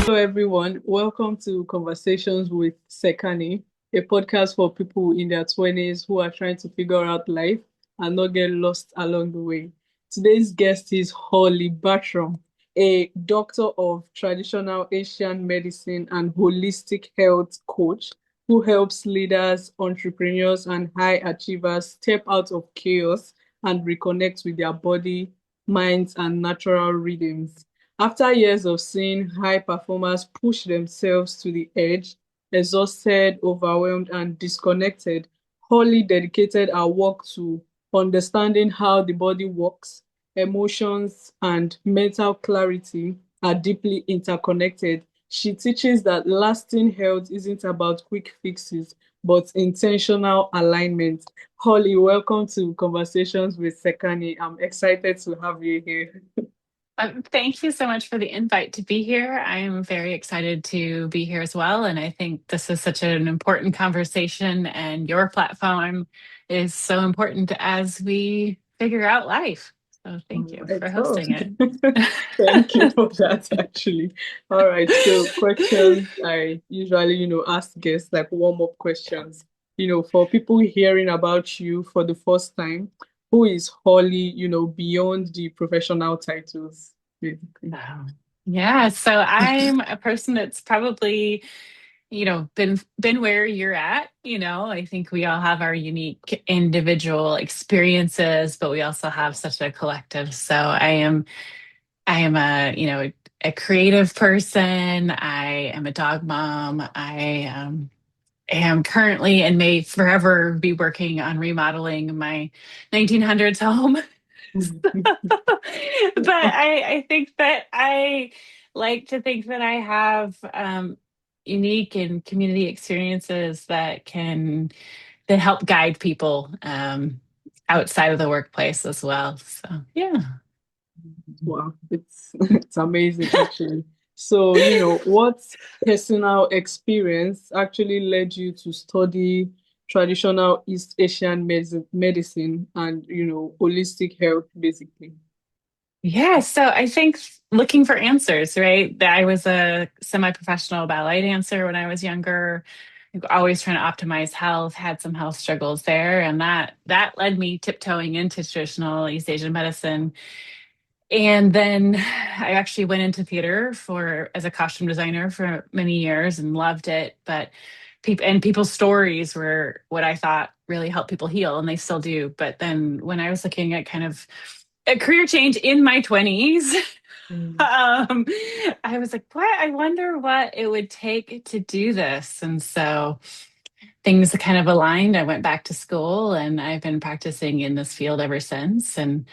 Hello, everyone. Welcome to Conversations with Sekani, a podcast for people in their 20s who are trying to figure out life and not get lost along the way. Today's guest is Holly Battrum, a doctor of traditional Asian medicine and holistic health coach who helps leaders, entrepreneurs, and high achievers step out of chaos and reconnect with their body, minds, and natural rhythms. After years of seeing high performers push themselves to the edge, exhausted, overwhelmed, and disconnected, Holly dedicated her work to understanding how the body works, emotions, and mental clarity are deeply interconnected. She teaches that lasting health isn't about quick fixes, but intentional alignment. Holly, welcome to Conversations with Sekani. I'm excited to have you here. Thank you so much for the invite to be here. I am very excited to be here as well. And I think this is such an important conversation, and your platform is so important as we figure out life. So thank Oh you my for God. hosting it. Thank you for that, actually. All right. So questions I usually, ask guests like warm-up questions. For people hearing about you for the first time, who is Holly, beyond the professional titles, basically? Oh, yeah, so I'm a person that's probably been where you're at. I think we all have our unique individual experiences, but we also have such a collective. So I am a creative person. I am a dog mom. I am currently and may forever be working on remodeling my 1900s home. But I think that I like to think that I have unique and community experiences that help guide people outside of the workplace as well. So yeah. Wow, it's it's amazing actually. So, what personal experience actually led you to study traditional East Asian medicine and, holistic health, basically? Yeah, so I think looking for answers, right? I was a semi-professional ballet dancer when I was younger, always trying to optimize health, had some health struggles there, and that led me tiptoeing into traditional East Asian medicine. And then I actually went into theater for as a costume designer for many years and loved it, but people's stories were what I thought really helped people heal, and they still do. But then when I was looking at kind of a career change in my 20s, Mm. um, I was like, what? I wonder what it would take to do this. And so things kind of aligned. I went back to school and I've been practicing in this field ever since. And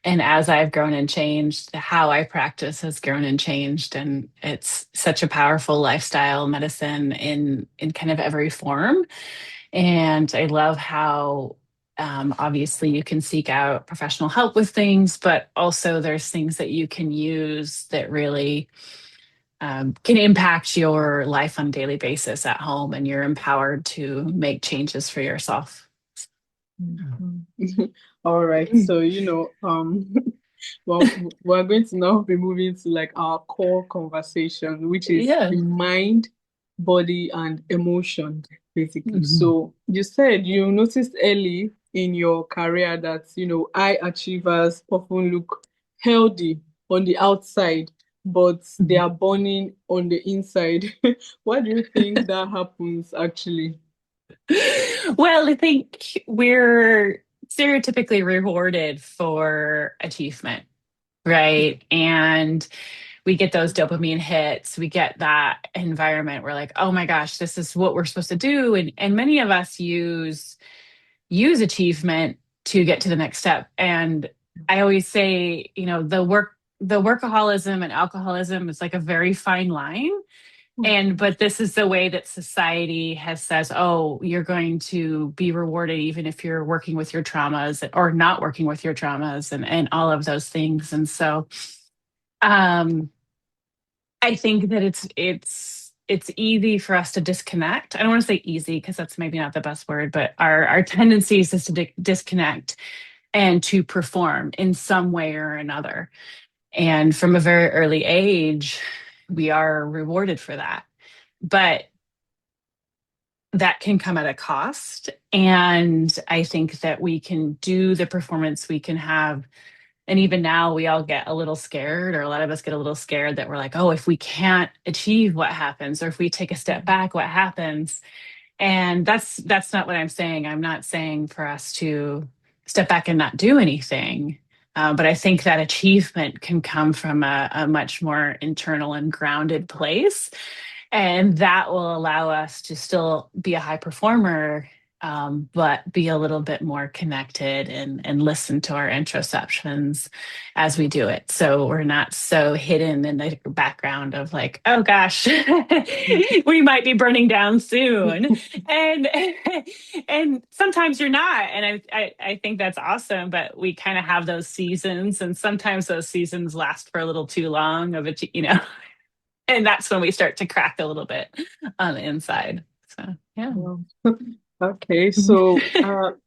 as I've grown and changed, how I practice has grown and changed. And it's such a powerful lifestyle medicine in kind of every form. And I love how obviously you can seek out professional help with things, but also there's things that you can use that really can impact your life on a daily basis at home, and you're empowered to make changes for yourself. Mhm. All right. So, well, we're going to now be moving to like our core conversation, which is Yeah. the mind, body, and emotion, basically. Mhm. So you said you noticed early in your career that, high achievers often look healthy on the outside, but they Mhm. are burning on the inside. Why do you think that happens actually? Well, I think we're stereotypically rewarded for achievement, right? And we get those dopamine hits. We get that environment. We're like, oh my gosh, this is what we're supposed to do. And many of us use achievement to get to the next step. And I always say, the workaholism and alcoholism is like a very fine line. And but this is the way that society has says, oh, you're going to be rewarded even if you're working with your traumas or not working with your traumas and all of those things. And so um I think that it's easy for us to disconnect. I don't want to say easy because that's maybe not the best word, but our tendencies is to disconnect and to perform in some way or another. And from a very early age, we are rewarded for that. But that can come at a cost. And I think that we can do the performance, we can have, and even now we all get a little scared, or a lot of us get a little scared that we're like, oh, if we can't achieve, what happens? Or if we take a step back, what happens? And that's not what I'm saying. I'm not saying for us to step back and not do anything. But I think that achievement can come from a much more internal and grounded place. And that will allow us to still be a high performer, but be a little bit more connected and listen to our introspections as we do it. So we're not so hidden in the background of like, oh gosh, we might be burning down soon. And and sometimes you're not. And I think that's awesome, but we kind of have those seasons, and sometimes those seasons last for a little too long of it, and that's when we start to crack a little bit on the inside. So yeah. Wow. Okay, so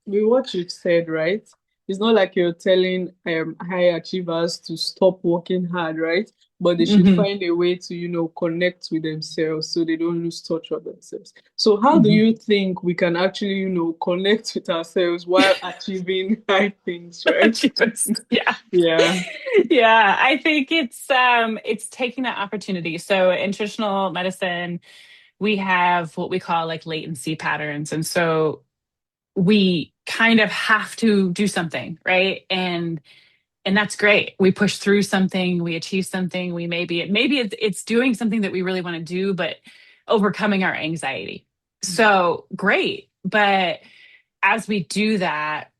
with what you've said, right? It's not like you're telling high achievers to stop working hard, right? But they should Hmm. find a way to, connect with themselves so they don't lose touch of themselves. So how do Hmm. you think we can actually, connect with ourselves while achieving high things, right? Yeah. Yeah. Yeah, I think it's taking that opportunity. So in traditional medicine, we have what we call like latency patterns. And so we kind of have to do something, right? And that's great. We push through something, we achieve something, we maybe it's doing something that we really want to do, but overcoming our anxiety. So great. But as we do that,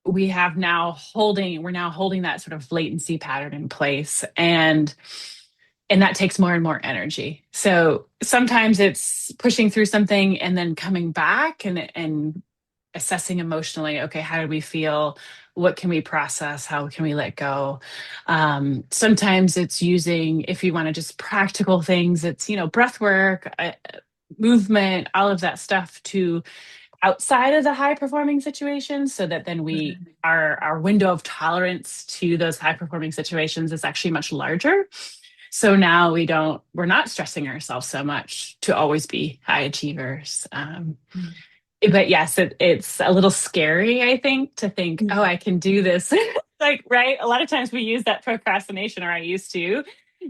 we're now holding that sort of latency pattern in place. And that takes more and more energy. So sometimes it's pushing through something and then coming back and assessing emotionally, okay, how do we feel? What can we process? How can we let go? Sometimes it's using, if you want to just practical things, it's, breath work, movement, all of that stuff to outside of the high performing situations, so that then our window of tolerance to those high performing situations is actually much larger. So now we're not stressing ourselves so much to always be high achievers. But yes, it's a little scary, I think, to think, oh, I can do this. Like, right? A lot of times we use that procrastination, or I used to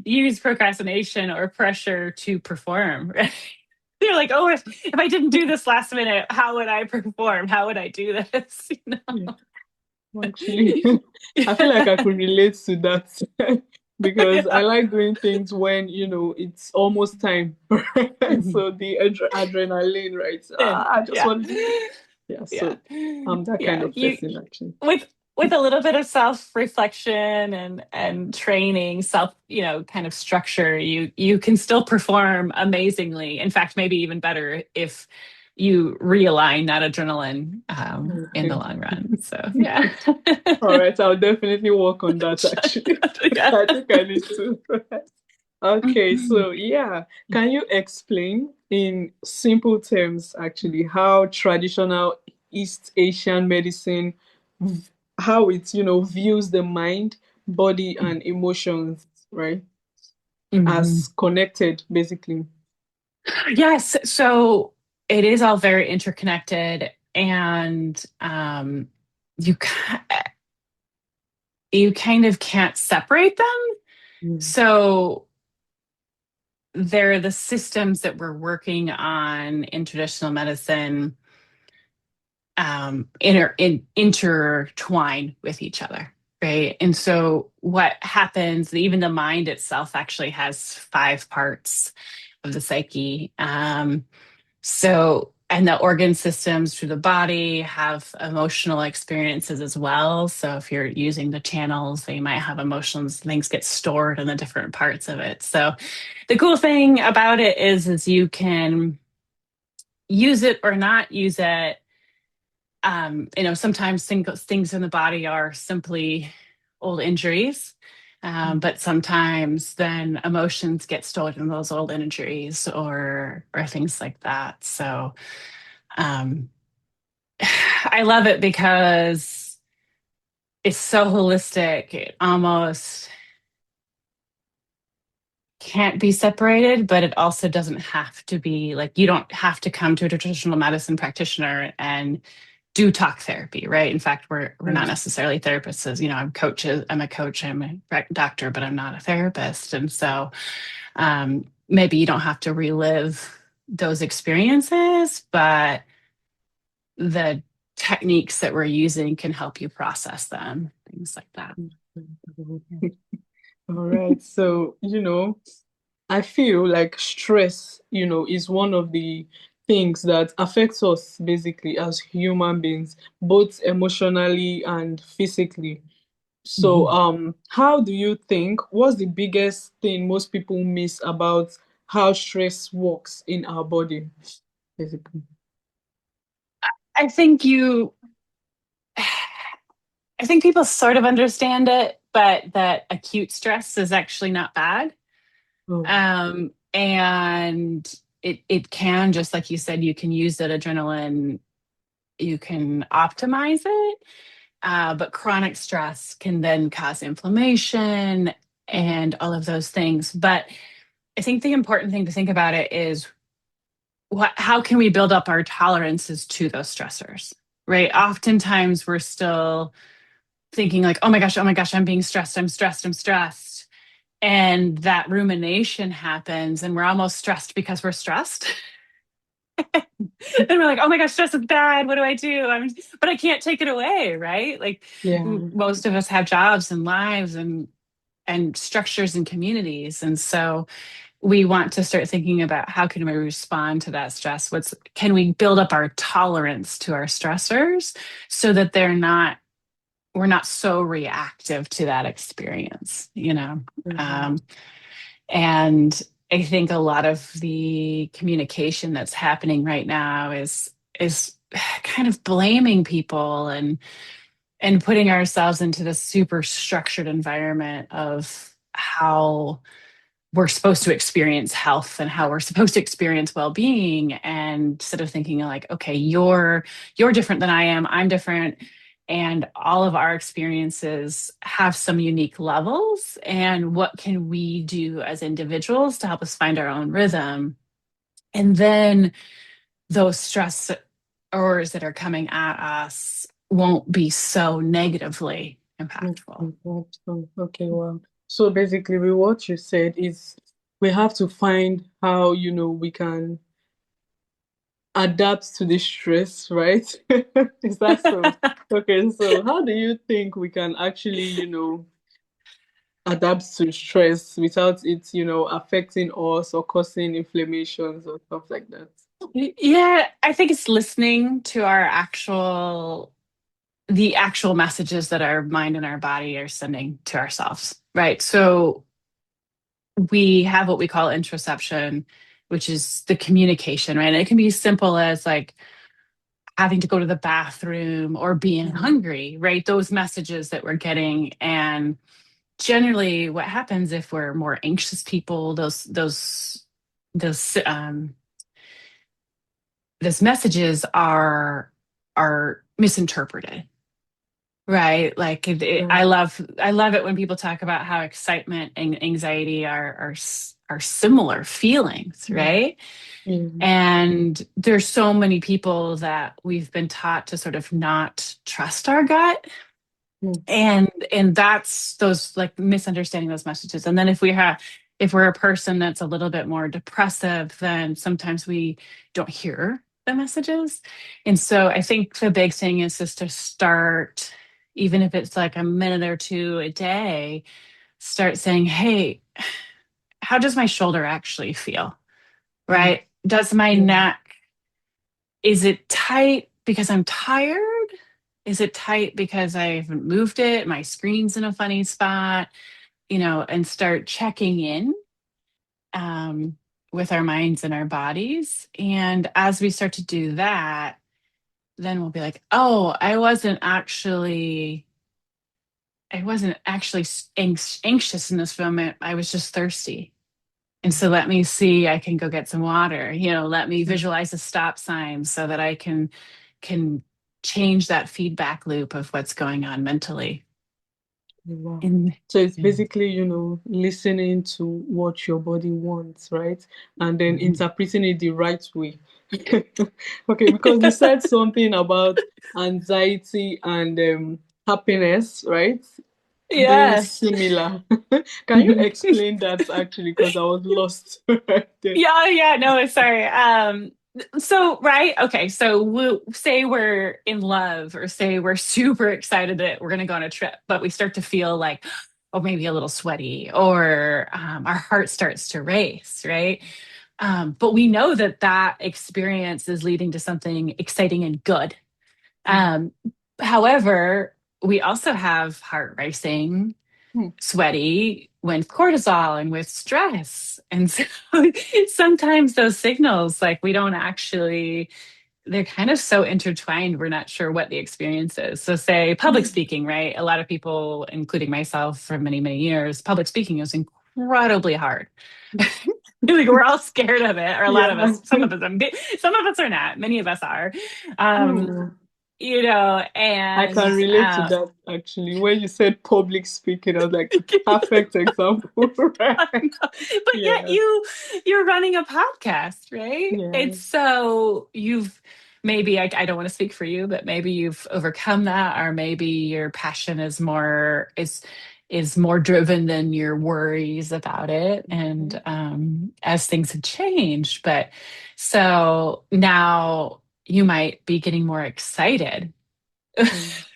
use procrastination or pressure to perform. Right? They're like, oh, if I didn't do this last minute, how would I perform? How would I do this? Yeah. Actually, I feel like I could relate to that because I Yeah. like doing things when, it's almost time. So the adrenaline, right? And I just yeah. want to do this. Yeah, Yeah. so I'm that kind Yeah. of You person, actually. with with a little bit of self-reflection and training, kind of structure, you can still perform amazingly. In fact, maybe even better if you realign that adrenaline in the Okay. long run. So yeah. All right, I'll definitely work on that, actually. Yeah. I think I need to. Okay, so yeah, can you explain in simple terms actually how traditional East Asian medicine, how it, views the mind, body, and emotions, right? Mhm. As connected, basically. Yes. So it is all very interconnected, and you you kind of can't separate them. Mm. So they're the systems that we're working on in traditional medicine, intertwine with each other, right? And so what happens, even the mind itself actually has five parts of the psyche. And the organ systems through the body have emotional experiences as well. So if you're using the channels, they might have emotions, things get stored in the different parts of it. So the cool thing about it is you can use it or not use it. Sometimes things in the body are simply old injuries. But sometimes then emotions get stored in those old injuries or things like that. So um, I love it because it's so holistic. It almost can't be separated, but it also doesn't have to be like you don't have to come to a traditional medicine practitioner and do talk therapy, right? In fact, we're not Mm. necessarily therapists. As you know, I'm a coach, I'm a doctor, but I'm not a therapist. And so maybe you don't have to relive those experiences, but the techniques that we're using can help you process them, things like that. All right. So, I feel like stress, is one of the things that affects us basically as human beings, both emotionally and physically. So, Mhm. how do you think, what's the biggest thing most people miss about how stress works in our body, basically? I think you I think people sort of understand it, but that acute stress is actually not bad. Oh, And it can, just like you said, you can use that adrenaline, you can optimize it. But chronic stress can then cause inflammation mm, and all of those things. But I think the important thing to think about it is how can we build up our tolerances to those stressors, right? Oftentimes we're still thinking like, oh my gosh, I'm being stressed, I'm stressed, I'm stressed. And that rumination happens, and we're almost stressed because we're stressed. And we're like, oh my gosh, stress is bad. What do I do? But I can't take it away, right? Like yeah. most of us have jobs and lives and structures and communities. And so we want to start thinking about how can we respond to that stress? Can we build up our tolerance to our stressors so that we're not so reactive to that experience, you know? Mhm. Um, and I think a lot of the communication that's happening right now is kind of blaming people and putting ourselves into this super structured environment of how we're supposed to experience health and how we're supposed to experience well-being, and instead of thinking like, okay, you're different than I am, I'm different, and all of our experiences have some unique levels, and what can we do as individuals to help us find our own rhythm, and then those stressors that are coming at us won't be so negatively impactful. Okay, okay, wow. So basically, with what you said is we have to find how, we can adapt to the stress, right? Is that so? Okay, so how do you think we can actually, adapt to stress without it, affecting us or causing inflammations or stuff like that? Yeah, I think it's listening to the actual messages that our mind and our body are sending to ourselves, right? So we have what we call interoception, which is the communication, right? And it can be simple as like having to go to the bathroom or being Mm, hungry, right? Those messages that we're getting. And generally what happens if we're more anxious people, those those messages are misinterpreted. Right. Like yeah. I love it when people talk about how excitement and anxiety are similar feelings, Mm, right? mm, And there's so many people that we've been taught to sort of not trust our gut. mm, And that's those like misunderstanding those messages. And then if we're a person that's a little bit more depressive, then sometimes we don't hear the messages. And so I think the big thing is just to start, even if it's like a minute or two a day, start saying, hey, how does my shoulder actually feel? mm, Right? Does my yeah. neck, is it tight because I'm tired? Is it tight because I haven't moved it? My screen's in a funny spot, and start checking in um, with our minds and our bodies. And as we start to do that, then we'll be like, oh, I wasn't actually anxious in this moment. I was just thirsty. And Mm, so let me see, I can go get some water, let me mm. visualize a stop sign so that I can change that feedback loop of what's going on mentally. Wow. And So it's mm, basically, listening to what your body wants, right? And then mhm. interpreting it the right way. Okay, because you said something about anxiety and happiness, right? Being Yes. similar. Can you explain that actually? Because I was lost right there. Yeah, yeah, no, sorry. So right, okay, so we'll say we're in love or say we're super excited that we're gonna go on a trip, but we start to feel like, oh, maybe a little sweaty, or our heart starts to race, right? But we know that that experience is leading to something exciting and good. Mm. Um, However, we also have heart racing, Hmm. sweaty with cortisol and with stress. And so sometimes those signals, like we don't actually, they're kind of so intertwined, we're not sure what the experience is. So, say public Hmm. speaking, right? A lot of people, including myself for many, many years, public speaking is incredibly hard. Like we're all scared of it, or a lot of Yeah. us, some of us are not, many of us are. Um, Hmm. I can and relate to that actually. When you said public speaking, I was like, perfect example, right? I know. But yet Yeah. you're running a podcast, right? Yeah. It's so you've maybe I don't want to speak for you, but maybe you've overcome that, or maybe your passion is more driven than your worries about it. And as things have changed, but so now you might be getting more excited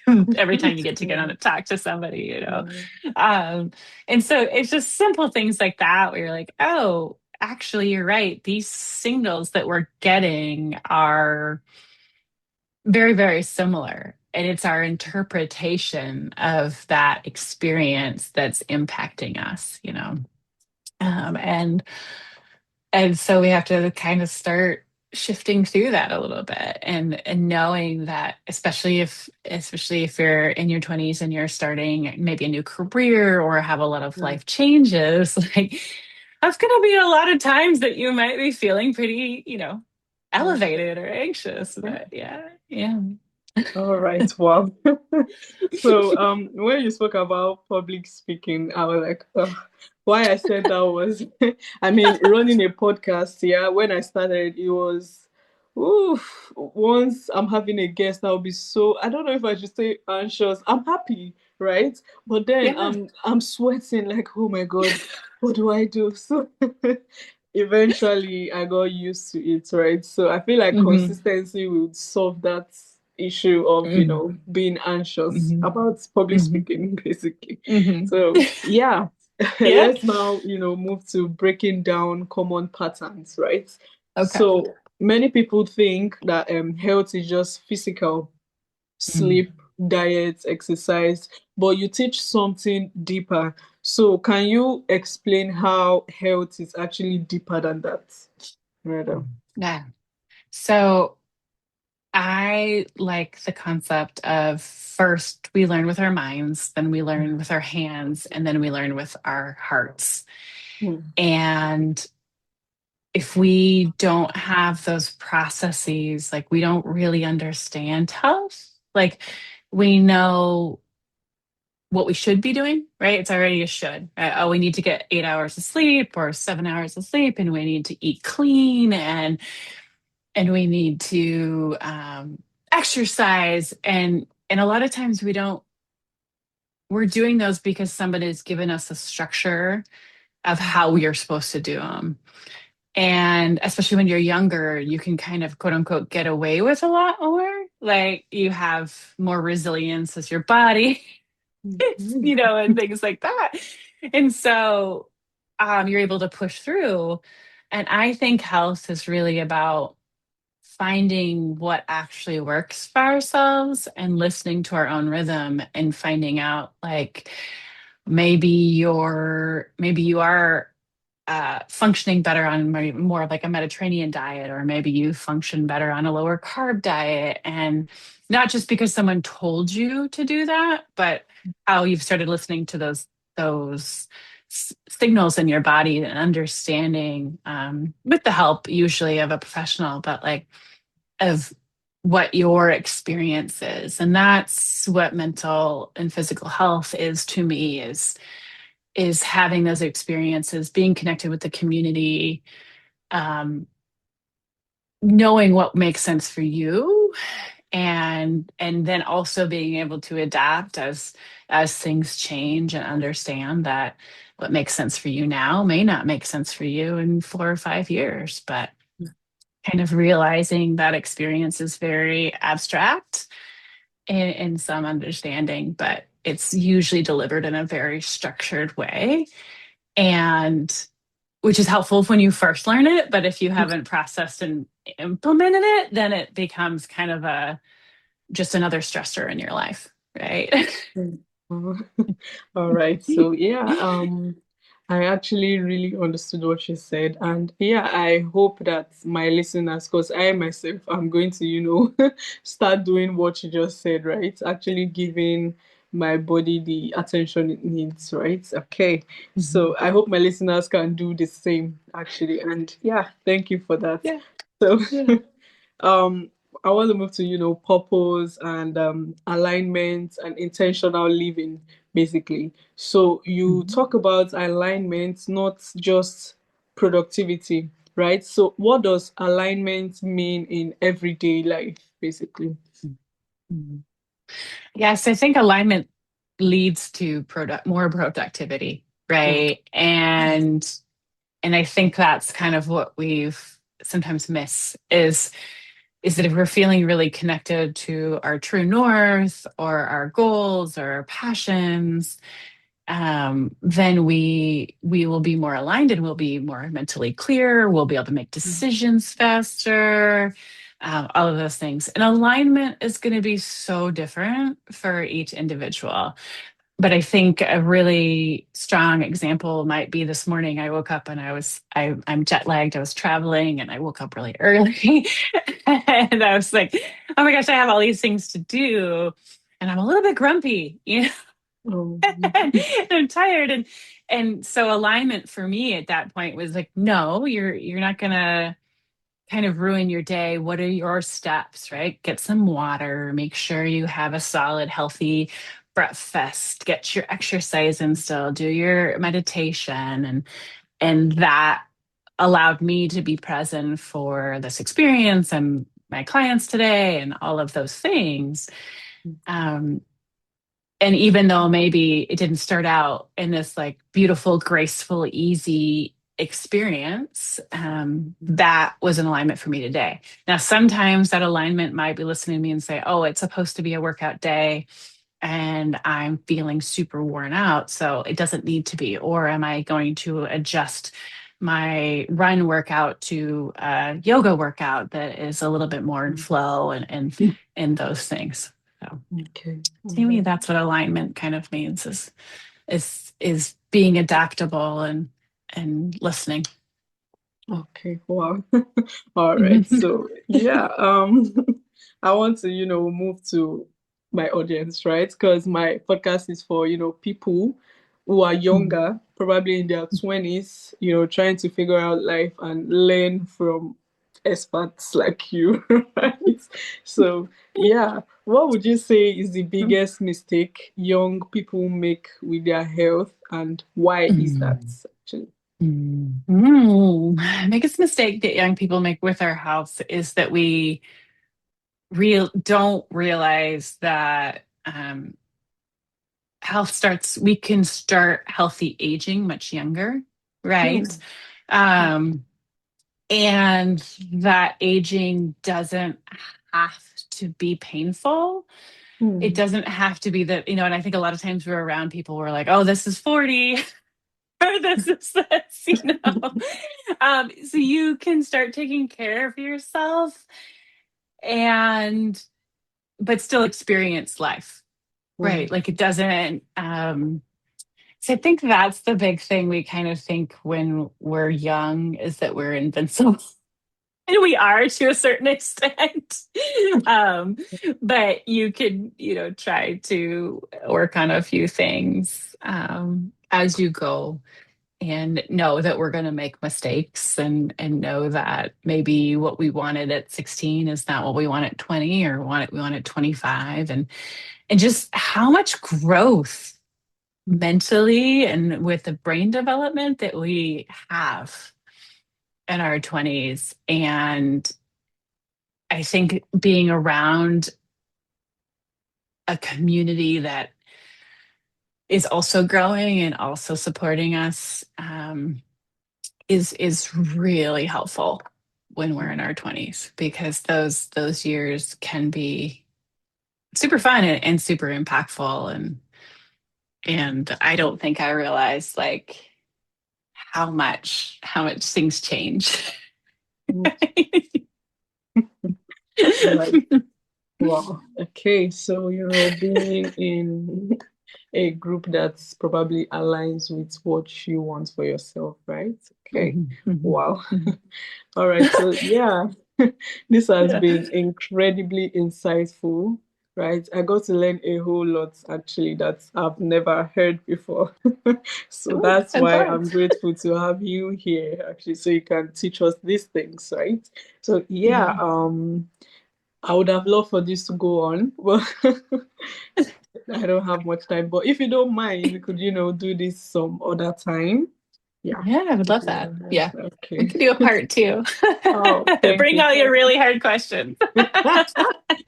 Mm. every time you get to get on Yeah. and talk to somebody, you know. Yeah. Um, and so it's just simple things like that where you're like, oh, actually, you're right. These signals that we're getting are very, very similar. And it's our interpretation of that experience that's impacting us, you know. Um, and and so we have to kind of start shifting through that a little bit, and knowing that especially if you're in your 20s and you're starting maybe a new career or have a lot of Yeah. life changes, like that's going to be a lot of times that you might be feeling pretty, Okay. elevated or anxious. Okay. But yeah, yeah. All right. Wow. So, when you spoke about public speaking, I was like, ugh. Why I said that was, I mean, running a podcast. Yeah, when I started, it was, oof. Once I'm having a guest, I'll be so. I don't know if I should say anxious. I'm happy, right? But then Yeah. I'm sweating like, oh my God, what do I do? So, eventually, I got used to it, right? So I feel like Hmm. consistency would solve that issue of Hmm. being anxious Hmm. about public Hmm. speaking basically. Hmm. So yeah, Yeah. let's now move to breaking down common patterns, right? Okay. So many people think that health is just physical, Mm. sleep, diet, exercise, but you teach something deeper. So can you explain how health is actually deeper than that? Right. Yeah. So I like the concept of first we learn with our minds, then we learn with our hands, and then we learn with our hearts. Mm. And if we don't have those processes, like we don't really understand health, like we know what we should be doing, right? It's already a should, right? Oh, we need to get 8 hours of sleep or 7 hours of sleep, and we need to eat clean, and we need to exercise, and a lot of times we're doing those because somebody's given us a structure of how we are supposed to do them. And especially when you're younger, you can kind of quote unquote get away with a lot more, like you have more resilience as your body. Mhm. And things like that. And so you're able to push through. And I think health is really about finding what actually works for ourselves and listening to our own rhythm and finding out, like, maybe you are functioning better on more of like a Mediterranean diet, or maybe you function better on a lower carb diet. And not just because someone told you to do that, but how you've started listening to those signals in your body and understanding, with the help usually of a professional, but like of what your experience is. And that's what mental and physical health is to me, is having those experiences, being connected with the community, um, knowing what makes sense for you, and then also being able to adapt as things change, and understand that what makes sense for you now may not make sense for you in 4 or 5 years. But kind of realizing that experience is very abstract in some understanding, but it's usually delivered in a very structured way, and which is helpful when you first learn it. But if you haven't processed and implemented it, then it becomes kind of a just another stressor in your life, right? Mm. All right. So yeah, I actually really understood what you said. And yeah, I hope that my listeners, because I myself I'm going to, start doing what you just said, right? Actually giving my body the attention it needs, right? Okay. Mhm. So I hope my listeners can do the same actually. And yeah, thank you for that. Yeah, So yeah. um I want to move to, purpose and alignment and intentional living, basically. So you Mhm. talk about alignment, not just productivity, right? So what does alignment mean in everyday life, basically? Mhm. Yes, I think alignment leads to more productivity, Mm, right? And I think that's kind of what we've sometimes miss is that if we're feeling really connected to our true north or our goals or our passions, then we will be more aligned, and we'll be more mentally clear. We'll be able to make mm, decisions faster, all of those things. And alignment is going to be so different for each individual. But I think a really strong example might be this morning. I woke up and I'm jet lagged. I was traveling and I woke up really early, and I was like, oh my gosh, I have all these things to do, and I'm a little bit grumpy, um, and I'm tired. And so alignment for me at that point was like, no, you're not gonna kind of ruin your day. What are your steps, right? Get some water, make sure you have a solid, healthy breakfast, get your exercise in still, do your meditation. And that allowed me to be present for this experience and my clients today and all of those things. Um, and even though maybe it didn't start out in this like beautiful, graceful, easy experience, that was an alignment for me today. Now sometimes that alignment might be listening to me and say, oh, it's supposed to be a workout day and I'm feeling super worn out, so it doesn't need to be. Or am I going to adjust my run workout to a yoga workout that is a little bit more in flow, and those things. So okay. All to me, right. that's what alignment kind of means, is being adaptable and listening. Okay, wow. All right. So, yeah, I want to, move to my audience, right? Because my podcast is for, people who are younger, probably in their 20s, trying to figure out life and learn from experts like you, right? So, yeah, what would you say is the biggest mistake young people make with their health, and why is that Mm. actually? Biggest mistake that young people make with our health is that we don't realize that we can start healthy aging much younger, right? Hmm. Um, and that aging doesn't have to be painful. It Hmm. doesn't have to be that, and I think a lot of times we're around people who are like, oh, this is 40, or this is this. So you can start taking care of yourself and but still experience life, Wow. right? Like it doesn't so I think that's the big thing we kind of think when we're young, is that we're invincible. And we are to a certain extent. um, but you could, try to work on a few things as you go. and know that we're going to make mistakes, and know that maybe what we wanted at 16 is not what we want at 20, or we want at 25, and just how much growth mentally and with the brain development that we have in our 20s. And I think being around a community that is also growing and also supporting us, is really helpful when we're in our 20s, because those years can be super fun and super impactful. And I don't think I realized like how much things change. Right. Wow. Okay. So, being in a group that's probably aligns with what you want for yourself, right? Okay. Mhm, mhm, Wow. mhm. All right. So, yeah, this has Yeah. been incredibly insightful, right? I got to learn a whole lot actually that I've never heard before. So Oh, that's I'm why glad. I'm grateful to have you here actually, so you can teach us these things, right? So, yeah, Yeah. I would have loved for this to go on, but I don't have much time. But if you don't mind, we could, do this some other time. Yeah. Yeah, I would love that. Yeah. Yeah. We Okay. could do a part two. Oh, thank Bring you. out your really hard questions.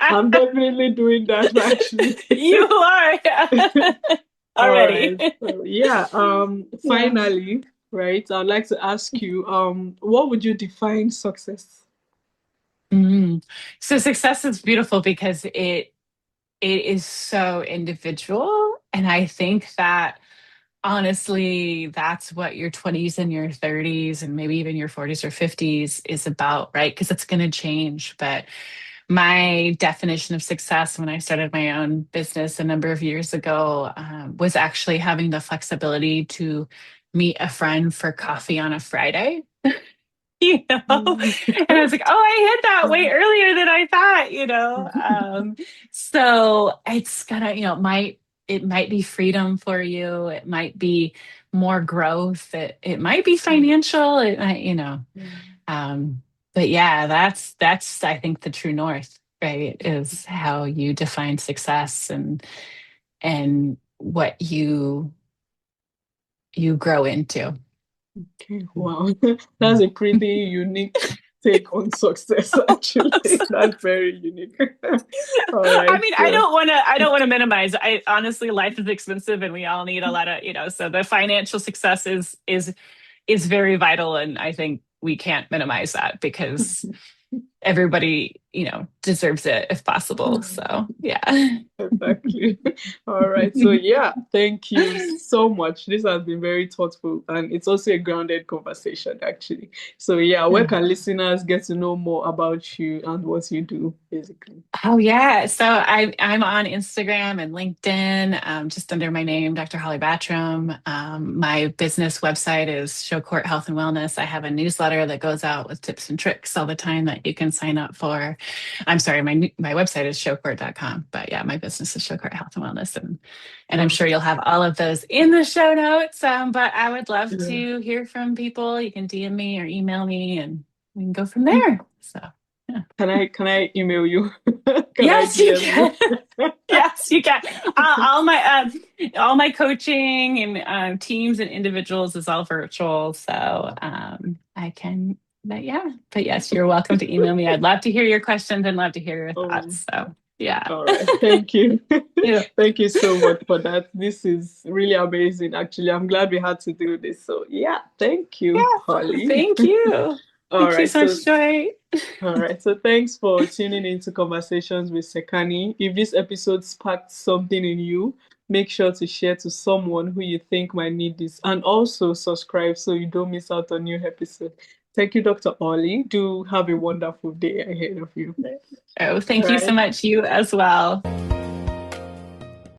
I'm definitely doing that actually. You are. All Already. right. So yeah, Yeah. finally, right, I'd like to ask you, what would you define success? Mm. So success is beautiful because it is so individual. And I think that honestly, that's what your 20s and your 30s and maybe even your 40s or 50s is about, right? Because it's going to change. But my definition of success when I started my own business a number of years ago, was actually having the flexibility to meet a friend for coffee on a Friday. Mm. And I was like, oh, I hit that way earlier than I thought. So it's gonna, it might be freedom for you, it might be more growth, it might be financial, it might, um, but yeah, that's I think the true north, right? Is how you define success, and what you grow into. Okay, wow. That's a pretty unique take on success, actually. That's very unique. All I right. mean, I So, don't want to. I don't want to minimize. I honestly, life is expensive, and we all need a lot of. So the financial success is very vital, and I think we can't minimize that because everybody, deserves it if possible. So yeah. exactly. All right. So, yeah, thank you so much. This has been very thoughtful and it's also a grounded conversation, actually. So, yeah, where can listeners get to know more about you and what you do, basically? Oh yeah. So I'm on Instagram and LinkedIn, just under my name, Dr. Holly Battrum. My business website is Show Court Health and Wellness. I have a newsletter that goes out with tips and tricks all the time that you can sign up for. I'm sorry, my website is showcourt.com, but yeah, my business is Show Court Health and Wellness, and I'm Wow. sure you'll have all of those in the show notes. But I would love Yeah. to hear from people. You can DM me or email me, and we can go from there. So. Yeah. Can I email you? Can I Yes, you DM can. you? Yes, you can. All my coaching and teams and individuals is all virtual, so I can. But yes, you're welcome to email me. I'd love to hear your questions and love to hear your Oh, thoughts. So yeah, all right. Thank you. yeah, Thank you so much for that. This is really amazing, actually. I'm glad we had to do this. So, yeah, thank you, yeah. Holly. Thank you. All Thank you right. so So, much, Joy. all right. So, thanks for tuning into Conversations with Sekani. If this episode sparked something in you, make sure to share to someone who you think might need this, and also subscribe so you don't miss out on new episodes. Thank you, Dr. Ollie. Do have a wonderful day ahead of you. Oh, All thank you so right. much. You as well.